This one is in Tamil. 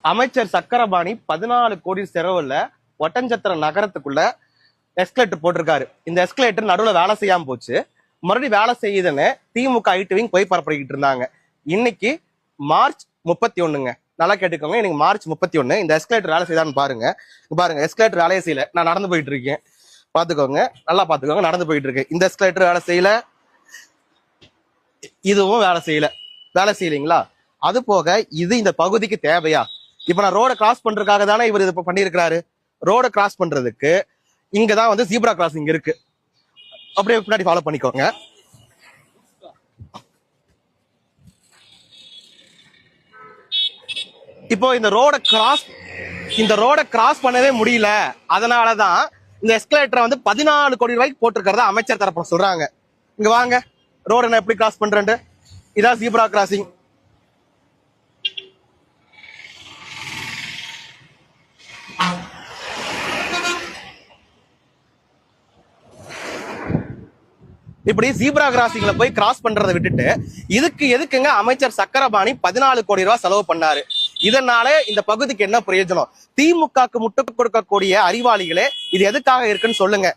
அமைச்சர் சக்கரபாணி 14 கோடி செலவுல ஒட்டஞ்சத்திரம் நகரத்துக்குள்ள எஸ்கலேட்டர் போட்டிருக்காரு. இந்த எஸ்கலேட்டர் நடுவுல வேலை செய்யாம போச்சு. மறுபடியும் வேலை செய்யுதுன்னு திமுக ஐடிவிங் போய் பரப்பிக்கிட்டு இருந்தாங்க. இன்னைக்கு மார்ச் 31ங்க. நல்லா கேட்டுக்கோங்க. இன்னைக்கு மார்ச் 31. இந்த எஸ்கலேட்டர் வேலை செய்தான்னு பாருங்க. பாருங்க, எஸ்கலேட்டர் வேலையை செய்யல. நான் நடந்து போயிட்டு இருக்கேன், பாத்துக்கோங்க, நல்லா பாத்துக்கோங்க. நடந்து போயிட்டு இருக்கேன். இந்த எஸ்கலேட்டர் வேலை செய்யல, இதுவும் வேலை செய்யலீங்களா? அது போக இது இந்த பகுதிக்கு தேவையா? இப்ப நான் ரோட கிராஸ் பண்றதுக்காக தானே இவர் இது பண்ணிருக்கிறாரு. ரோட கிராஸ் பண்றதுக்கு இங்கதான் வந்து ஜீப்ரா கிராசிங் இருக்கு. அப்படியே பின்னாடி ஃபாலோ பண்ணிக்கோங்க. இப்போ இந்த ரோட கிராஸ் பண்ணவே முடியல. அதனாலதான் இந்த எஸ்கலேட்டரை வந்து 14 கோடி ரூபாய்க்கு போட்டிருக்கிறதா அமைச்சர் தரப்பு சொல்றாங்க. இங்க வாங்க, ரோட நான் எப்படி கிராஸ் பண்றேன். இதான் ஜீப்ரா கிராசிங். இப்படி ஜீப்ரா கிராசிங்ல போய் கிராஸ் பண்றதை விட்டுட்டு இதுக்கு எதுக்குங்க அமைச்சர் சக்கரபாணி 14 கோடி ரூபாய் செலவு பண்ணாரு? இதனால இந்த பகுதிக்கு என்ன பிரயோஜனம்? திமுகக்கு முட்டு கொடுக்கக்கூடிய அறிவாளிகளே, இது எதுக்காக இருக்குன்னு சொல்லுங்க.